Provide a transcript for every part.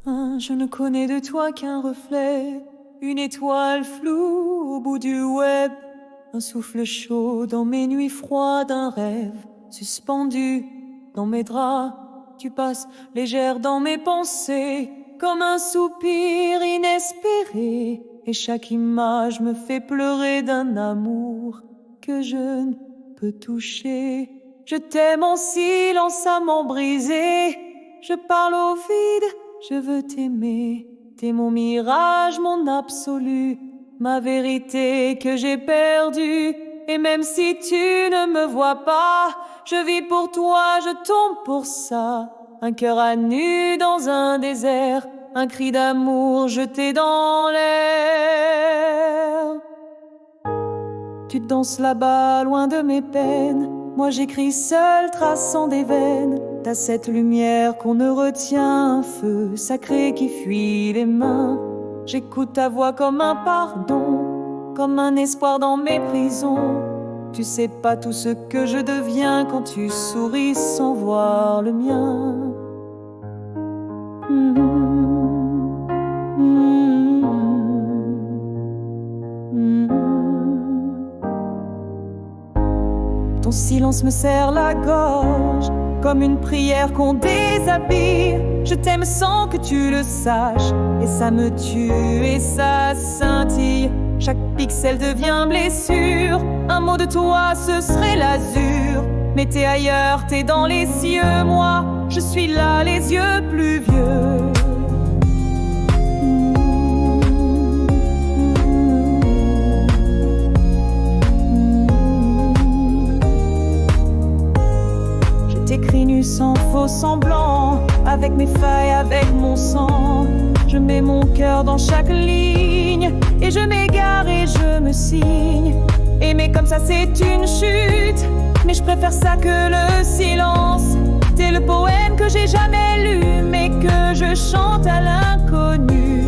Je ne connais de toi qu'un reflet, une étoile floue au bout du web, un souffle chaud dans mes nuits froides, un rêve suspendu dans mes draps. Tu passes légère dans mes pensées, comme un soupir inespéré, et chaque image me fait pleurer d'un amour que je ne peux toucher. Je t'aime en silence à m'en briser, je parle au vide, je veux t'aimer. T'es mon mirage, mon absolu, ma vérité que j'ai perdue. Et même si tu ne me vois pas, je vis pour toi, je tombe pour ça. Un cœur à nu dans un désert, un cri d'amour jeté dans l'air. Tu danses là-bas, loin de mes peines. Moi j'écris seul, traçant des veines. T'as cette lumière qu'on ne retient, un feu sacré qui fuit les mains. J'écoute ta voix comme un pardon, comme un espoir dans mes prisons. Tu sais pas tout ce que je deviens quand tu souris sans voir le mien. Ton silence me serre la gorge, comme une prière qu'on déshabille. Je t'aime sans que tu le saches, et ça me tue et ça scintille. Chaque pixel devient blessure, un mot de toi ce serait l'azur. Mais t'es ailleurs, t'es dans les cieux, moi je suis là, les yeux plus vieux. J'écris nu sans faux semblant, avec mes failles, avec mon sang. Je mets mon cœur dans chaque ligne, et je m'égare et je me signe. Aimer comme ça c'est une chute, mais je préfère ça que le silence. T'es le poème que j'ai jamais lu, mais que je chante à l'inconnu.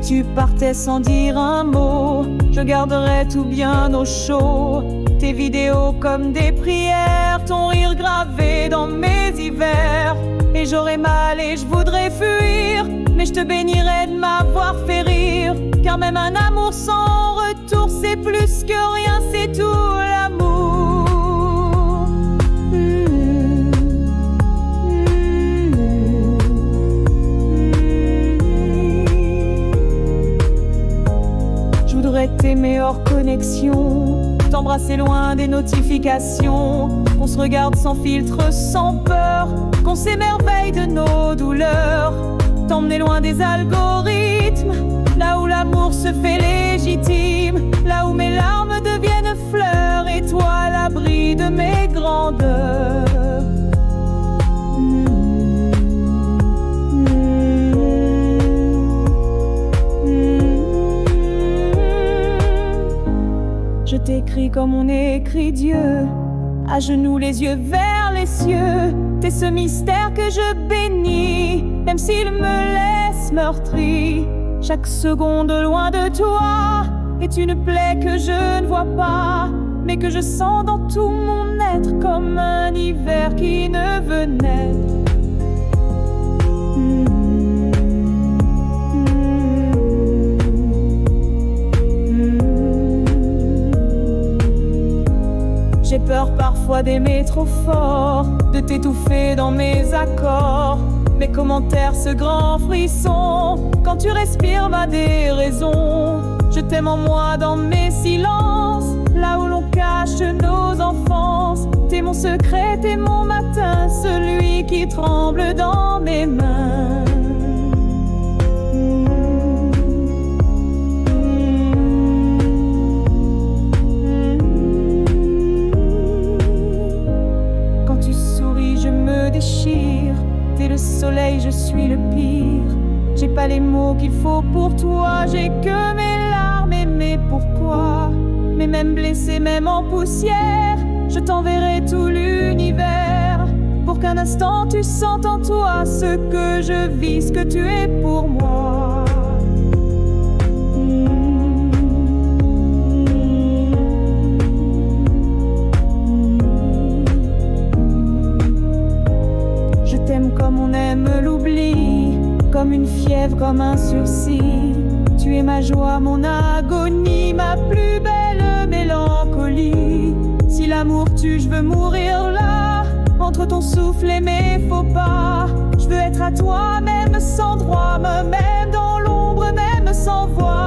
Tu partais sans dire un mot, je garderais tout bien au chaud. Tes vidéos comme des prières, ton rire gravé dans mes hivers. Et j'aurais mal et je voudrais fuir, mais je te bénirais de m'avoir fait rire. Car même un amour sans retour, c'est plus que rien, c'est tout l'amour. T'aimer hors connexion, t'embrasser loin des notifications, qu'on se regarde sans filtre, sans peur, qu'on s'émerveille de nos douleurs, t'emmener loin des algorithmes, là où l'amour se fait légitime, là où mes larmes deviennent fleurs, et toi à l'abri de mes grandeurs. Je t'écris comme on écrit Dieu, à genoux les yeux vers les cieux. T'es ce mystère que je bénis, même s'il me laisse meurtri. Chaque seconde loin de toi est une plaie que je ne vois pas, mais que je sens dans tout mon être, comme un hiver qui ne veut naître. J'ai peur parfois d'aimer trop fort, de t'étouffer dans mes accords. Mes commentaires, ce grand frisson, quand tu respires ma déraison. Je t'aime en moi dans mes silences, là où l'on cache nos enfances. T'es mon secret, t'es mon matin, celui qui tremble dans mes mains. T'es le soleil, je suis le pire. J'ai pas les mots qu'il faut pour toi, j'ai que mes larmes et mes pourquoi. Mais même blessé, même en poussière, je t'enverrai tout l'univers, pour qu'un instant tu sentes en toi ce que je vis, ce que tu es pour moi. lèvres comme un sursis. Tu es ma joie, mon agonie, ma plus belle mélancolie. Si l'amour tue, je veux mourir là, entre ton souffle et mes faux pas. Je veux être à toi, même sans droit, même dans l'ombre, même sans voix.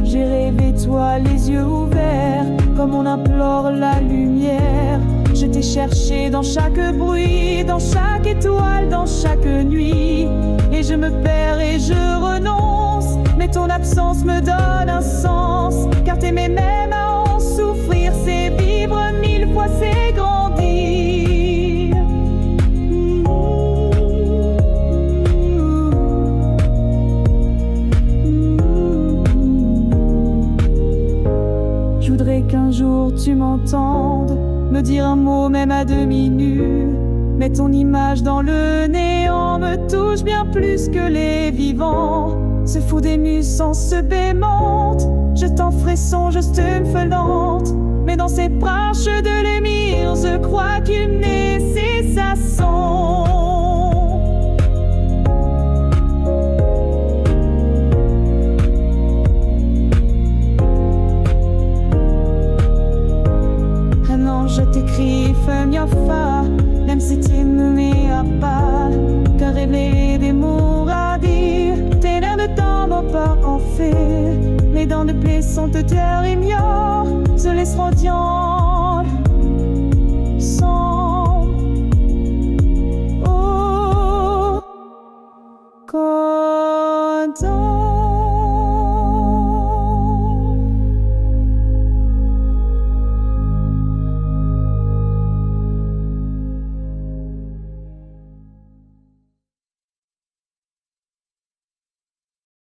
J'ai rêvé toi, les yeux ouverts, comme on implore la lumière. Je t'ai cherché dans chaque bruit, dans chaque étoile, dans chaque nuit. Et je me perds et je renonce, mais ton absence me donne un sens. Car t'aimer même à en souffrir, c'est vivre 1000 fois, c'est grandir. Je voudrais qu'un jour tu m'entendes me dire un mot même à demi nu. Mais ton image dans le néant me touche bien plus que les vivants. Se fout des nuisances, se bémente. Je t'en ferai songe, stumfelante. Mais dans ces branches de lumière, je crois qu'une c'est sa son. Je t'écris, femme fa, même si tu me mets à pas. Que rêver des mots à dire, tes nerfs de temps m'ont pas en fait. Les dents de blé sont de terre ignorent, se laisse radiant.